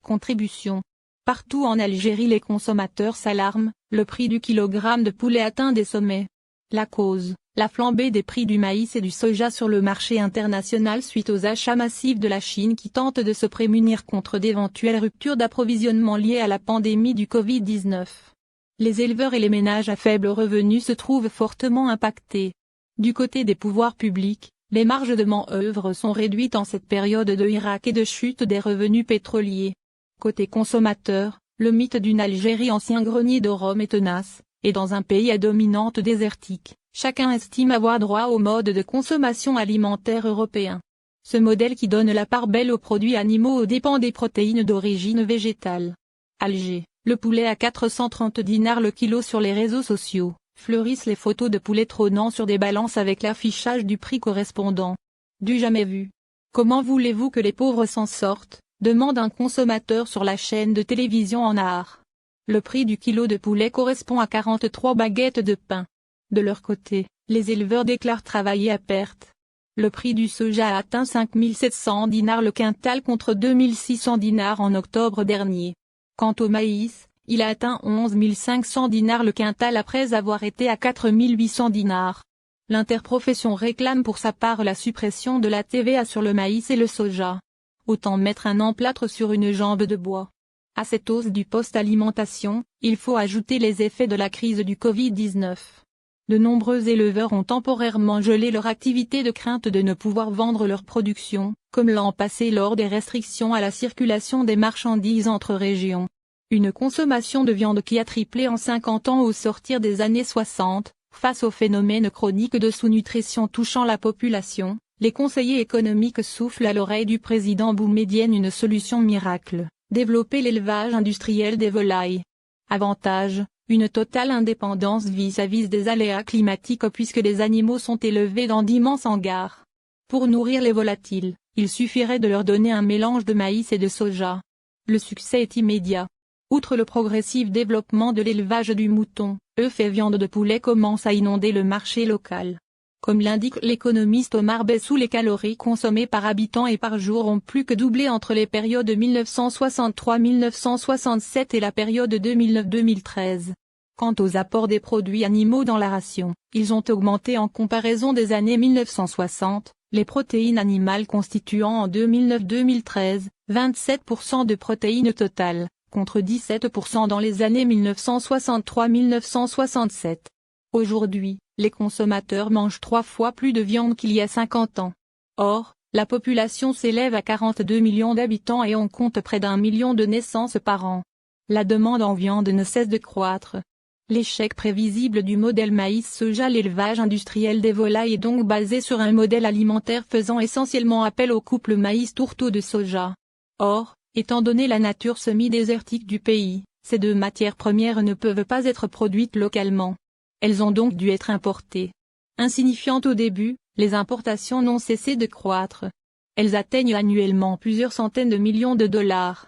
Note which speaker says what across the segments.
Speaker 1: Contribution. Partout en Algérie les consommateurs s'alarment, le prix du kilogramme de poulet atteint des sommets. La cause, la flambée des prix du maïs et du soja sur le marché international suite aux achats massifs de la Chine qui tente de se prémunir contre d'éventuelles ruptures d'approvisionnement liées à la pandémie du Covid-19. Les éleveurs et les ménages à faible revenu se trouvent fortement impactés. Du côté des pouvoirs publics, les marges de manœuvre sont réduites en cette période de Irak et de chute des revenus pétroliers. Côté consommateur, le mythe d'une Algérie ancien grenier de Rome est tenace, et dans un pays à dominante désertique, chacun estime avoir droit au mode de consommation alimentaire européen. Ce modèle qui donne la part belle aux produits animaux aux dépens des protéines d'origine végétale. Alger, le poulet à 430 dinars le kilo sur les réseaux sociaux, fleurissent les photos de poulets trônant sur des balances avec l'affichage du prix correspondant. Du jamais vu. Comment voulez-vous que les pauvres s'en sortent, demande un consommateur sur la chaîne de télévision en Nahar. Le prix du kilo de poulet correspond à 43 baguettes de pain. De leur côté, les éleveurs déclarent travailler à perte. Le prix du soja a atteint 5 700 dinars le quintal contre 2 600 dinars en octobre dernier. Quant au maïs, il a atteint 11 500 dinars le quintal après avoir été à 4 800 dinars. L'interprofession réclame pour sa part la suppression de la TVA sur le maïs et le soja. Autant mettre un emplâtre sur une jambe de bois. À cette hausse du post-alimentation, il faut ajouter les effets de la crise du Covid-19. De nombreux éleveurs ont temporairement gelé leur activité de crainte de ne pouvoir vendre leur production, comme l'an passé lors des restrictions à la circulation des marchandises entre régions. Une consommation de viande qui a triplé en 50 ans au sortir des années 60, face au phénomène chronique de sous-nutrition touchant la population. Les conseillers économiques soufflent à l'oreille du président Boumedienne une solution miracle, développer l'élevage industriel des volailles. Avantage, une totale indépendance vis-à-vis des aléas climatiques puisque les animaux sont élevés dans d'immenses hangars. Pour nourrir les volatiles, il suffirait de leur donner un mélange de maïs et de soja. Le succès est immédiat. Outre le progressif développement de l'élevage du mouton, œufs et viande de poulet commencent à inonder le marché local. Comme l'indique l'économiste Omar Bessou, les calories consommées par habitant et par jour ont plus que doublé entre les périodes 1963-1967 et la période 2009-2013. Quant aux apports des produits animaux dans la ration, ils ont augmenté en comparaison des années 1960, les protéines animales constituant en 2009-2013, 27% de protéines totales, contre 17% dans les années 1963-1967. Aujourd'hui, les consommateurs mangent 3 fois plus de viande qu'il y a 50 ans. Or, la population s'élève à 42 millions d'habitants et on compte près d'1 million de naissances par an. La demande en viande ne cesse de croître. L'échec prévisible du modèle maïs-soja. L'élevage industriel des volailles est donc basé sur un modèle alimentaire faisant essentiellement appel au couple maïs-tourteau de soja. Or, étant donné la nature semi-désertique du pays, ces deux matières premières ne peuvent pas être produites localement. Elles ont donc dû être importées. Insignifiantes au début, les importations n'ont cessé de croître. Elles atteignent annuellement plusieurs centaines de millions de dollars.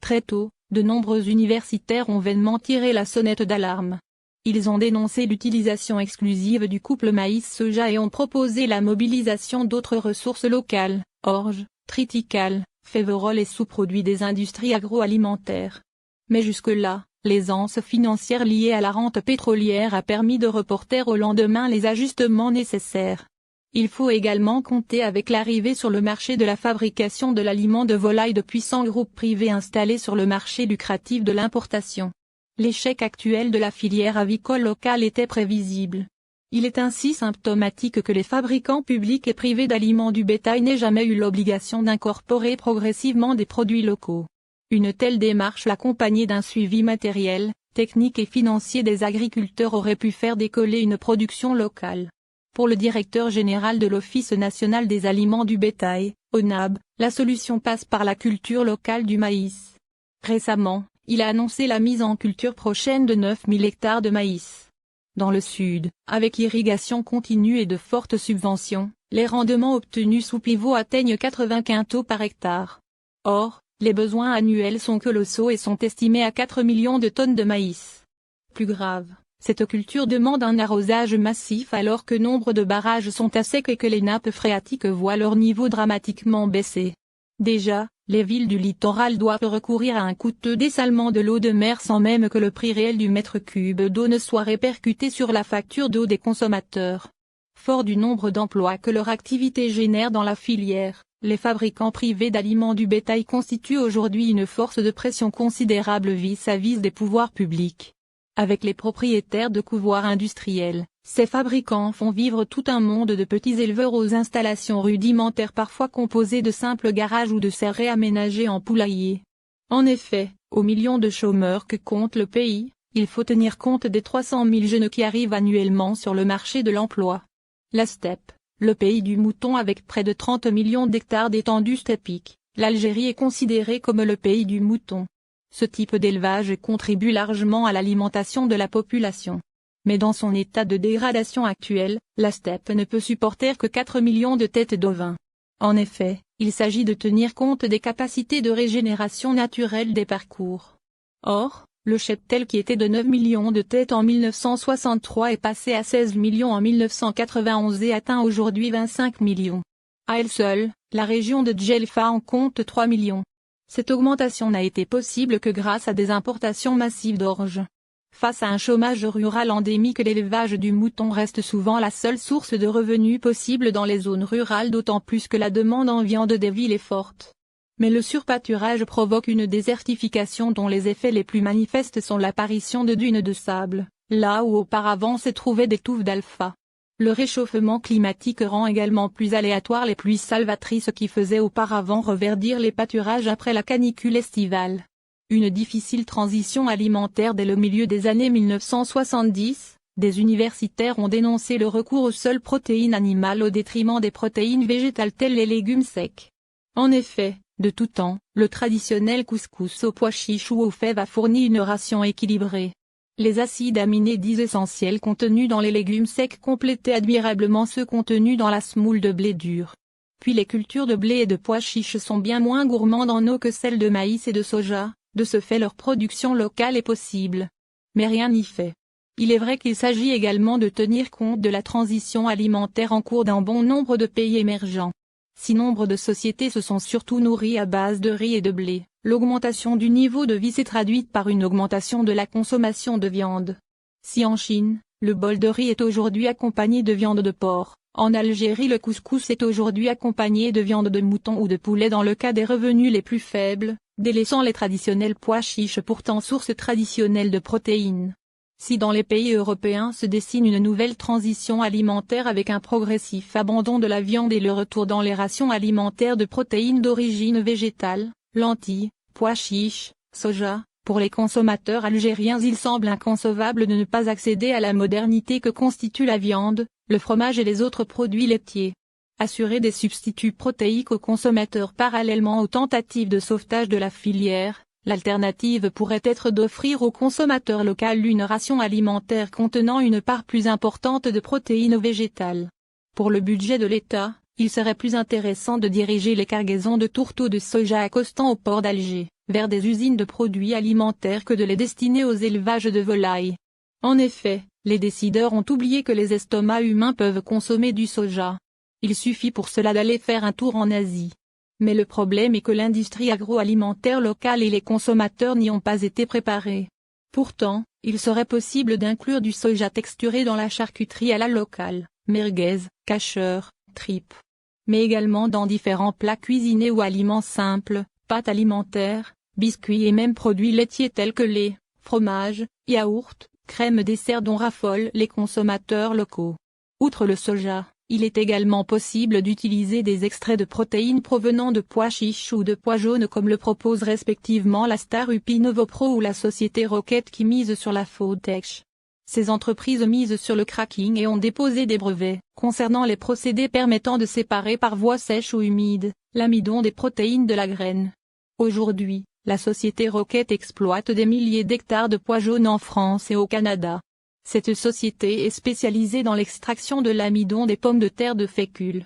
Speaker 1: Très tôt, de nombreux universitaires ont vainement tiré la sonnette d'alarme. Ils ont dénoncé l'utilisation exclusive du couple maïs-soja et ont proposé la mobilisation d'autres ressources locales, orge, triticale, féverol et sous-produits des industries agroalimentaires. Mais jusque-là, l'aisance financière liée à la rente pétrolière a permis de reporter au lendemain les ajustements nécessaires. Il faut également compter avec l'arrivée sur le marché de la fabrication de l'aliment de volaille de puissants groupes privés installés sur le marché lucratif de l'importation. L'échec actuel de la filière avicole locale était prévisible. Il est ainsi symptomatique que les fabricants publics et privés d'aliments du bétail n'aient jamais eu l'obligation d'incorporer progressivement des produits locaux. Une telle démarche accompagnée d'un suivi matériel, technique et financier des agriculteurs aurait pu faire décoller une production locale. Pour le directeur général de l'Office national des aliments du bétail, ONAB, la solution passe par la culture locale du maïs. Récemment, il a annoncé la mise en culture prochaine de 9000 hectares de maïs. Dans le sud, avec irrigation continue et de fortes subventions, les rendements obtenus sous pivot atteignent 80 quintaux par hectare. Or, les besoins annuels sont colossaux et sont estimés à 4 millions de tonnes de maïs. Plus grave, cette culture demande un arrosage massif alors que nombre de barrages sont à sec et que les nappes phréatiques voient leur niveau dramatiquement baisser. Déjà, les villes du littoral doivent recourir à un coûteux dessalement de l'eau de mer sans même que le prix réel du mètre cube d'eau ne soit répercuté sur la facture d'eau des consommateurs. Fort du nombre d'emplois que leur activité génère dans la filière, les fabricants privés d'aliments du bétail constituent aujourd'hui une force de pression considérable vis-à-vis des pouvoirs publics. Avec les propriétaires de couvoirs industriels, ces fabricants font vivre tout un monde de petits éleveurs aux installations rudimentaires parfois composées de simples garages ou de serres réaménagées en poulailler. En effet, aux millions de chômeurs que compte le pays, il faut tenir compte des 300 000 jeunes qui arrivent annuellement sur le marché de l'emploi. La steppe, le pays du mouton avec près de 30 millions d'hectares d'étendue steppique, l'Algérie est considérée comme le pays du mouton. Ce type d'élevage contribue largement à l'alimentation de la population. Mais dans son état de dégradation actuel, la steppe ne peut supporter que 4 millions de têtes d'ovins. En effet, il s'agit de tenir compte des capacités de régénération naturelle des parcours. Or, le cheptel qui était de 9 millions de têtes en 1963 est passé à 16 millions en 1991 et atteint aujourd'hui 25 millions. À elle seule, la région de Djelfa en compte 3 millions. Cette augmentation n'a été possible que grâce à des importations massives d'orge. Face à un chômage rural endémique, l'élevage du mouton reste souvent la seule source de revenus possible dans les zones rurales, d'autant plus que la demande en viande des villes est forte. Mais le surpâturage provoque une désertification dont les effets les plus manifestes sont l'apparition de dunes de sable, là où auparavant se trouvaient des touffes d'alpha. Le réchauffement climatique rend également plus aléatoires les pluies salvatrices qui faisaient auparavant reverdir les pâturages après la canicule estivale. Une difficile transition alimentaire dès le milieu des années 1970, des universitaires ont dénoncé le recours aux seules protéines animales au détriment des protéines végétales telles les légumes secs. En effet, de tout temps, le traditionnel couscous aux pois chiches ou aux fèves a fourni une ration équilibrée. Les acides aminés dits essentiels contenus dans les légumes secs complétaient admirablement ceux contenus dans la semoule de blé dur. Puis les cultures de blé et de pois chiches sont bien moins gourmandes en eau que celles de maïs et de soja, de ce fait leur production locale est possible. Mais rien n'y fait. Il est vrai qu'il s'agit également de tenir compte de la transition alimentaire en cours dans bon nombre de pays émergents. Si nombre de sociétés se sont surtout nourries à base de riz et de blé, l'augmentation du niveau de vie s'est traduite par une augmentation de la consommation de viande. Si en Chine, le bol de riz est aujourd'hui accompagné de viande de porc, en Algérie le couscous est aujourd'hui accompagné de viande de mouton ou de poulet dans le cas des revenus les plus faibles, délaissant les traditionnels pois chiches pourtant source traditionnelle de protéines. Si dans les pays européens se dessine une nouvelle transition alimentaire avec un progressif abandon de la viande et le retour dans les rations alimentaires de protéines d'origine végétale, lentilles, pois chiches, soja, pour les consommateurs algériens il semble inconcevable de ne pas accéder à la modernité que constitue la viande, le fromage et les autres produits laitiers. Assurer des substituts protéiques aux consommateurs parallèlement aux tentatives de sauvetage de la filière. L'alternative pourrait être d'offrir aux consommateurs locaux une ration alimentaire contenant une part plus importante de protéines végétales. Pour le budget de l'État, il serait plus intéressant de diriger les cargaisons de tourteaux de soja accostant au port d'Alger, vers des usines de produits alimentaires que de les destiner aux élevages de volailles. En effet, les décideurs ont oublié que les estomacs humains peuvent consommer du soja. Il suffit pour cela d'aller faire un tour en Asie. Mais le problème est que l'industrie agroalimentaire locale et les consommateurs n'y ont pas été préparés. Pourtant, il serait possible d'inclure du soja texturé dans la charcuterie à la locale, merguez, kosher, tripes. Mais également dans différents plats cuisinés ou aliments simples, pâtes alimentaires, biscuits et même produits laitiers tels que lait, fromage, yaourt, crème dessert dont raffolent les consommateurs locaux. Outre le soja, il est également possible d'utiliser des extraits de protéines provenant de pois chiches ou de pois jaunes comme le proposent respectivement la Star UPI Novopro ou la société Rocket qui mise sur la food tech. Ces entreprises misent sur le cracking et ont déposé des brevets concernant les procédés permettant de séparer par voie sèche ou humide l'amidon des protéines de la graine. Aujourd'hui, la société Rocket exploite des milliers d'hectares de pois jaunes en France et au Canada. Cette société est spécialisée dans l'extraction de l'amidon des pommes de terre de fécule.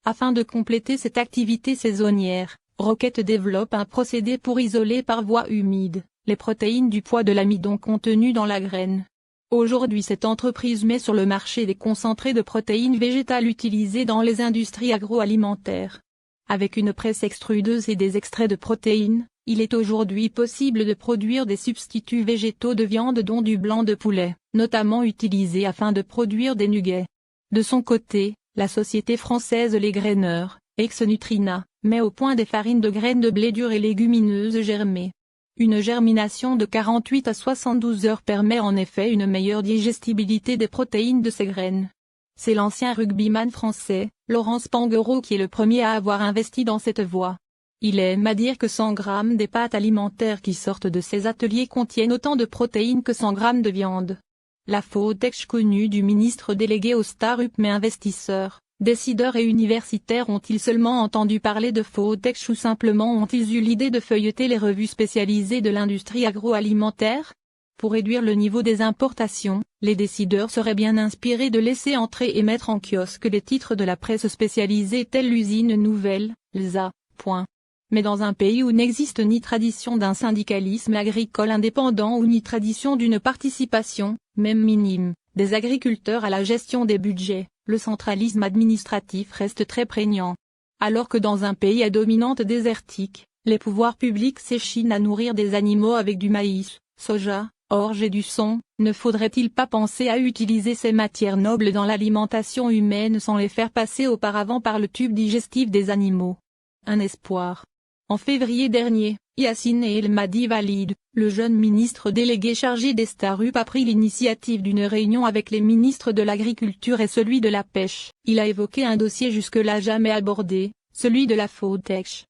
Speaker 1: Afin de compléter cette activité saisonnière, Rocket développe un procédé pour isoler par voie humide les protéines du pois de l'amidon contenu dans la graine. Aujourd'hui cette entreprise met sur le marché des concentrés de protéines végétales utilisés dans les industries agroalimentaires. Avec une presse extrudeuse et des extraits de protéines, il est aujourd'hui possible de produire des substituts végétaux de viande dont du blanc de poulet, notamment utilisé afin de produire des nuggets. De son côté, la société française Les Graineurs, ex-Nutrina, met au point des farines de graines de blé dur et légumineuses germées. Une germination de 48 à 72 heures permet en effet une meilleure digestibilité des protéines de ces graines. C'est l'ancien rugbyman français, Laurence Panguereau qui est le premier à avoir investi dans cette voie. Il aime à dire que 100 grammes des pâtes alimentaires qui sortent de ses ateliers contiennent autant de protéines que 100 grammes de viande. La Foodtech connue du ministre délégué aux start-up mais investisseurs, décideurs et universitaires ont-ils seulement entendu parler de Foodtech ou simplement ont-ils eu l'idée de feuilleter les revues spécialisées de l'industrie agroalimentaire? Pour réduire le niveau des importations, les décideurs seraient bien inspirés de laisser entrer et mettre en kiosque les titres de la presse spécialisée telle l'usine nouvelle, l'ESA. Mais dans un pays où n'existe ni tradition d'un syndicalisme agricole indépendant ou ni tradition d'une participation, même minime, des agriculteurs à la gestion des budgets, le centralisme administratif reste très prégnant. Alors que dans un pays à dominante désertique, les pouvoirs publics s'échinent à nourrir des animaux avec du maïs, soja, orge et du son, ne faudrait-il pas penser à utiliser ces matières nobles dans l'alimentation humaine sans les faire passer auparavant par le tube digestif des animaux? Un espoir. En février dernier, Yacine El Madi Walid, le jeune ministre délégué chargé des start-up a pris l'initiative d'une réunion avec les ministres de l'Agriculture et celui de la Pêche. Il a évoqué un dossier jusque-là jamais abordé, celui de la Foodtech.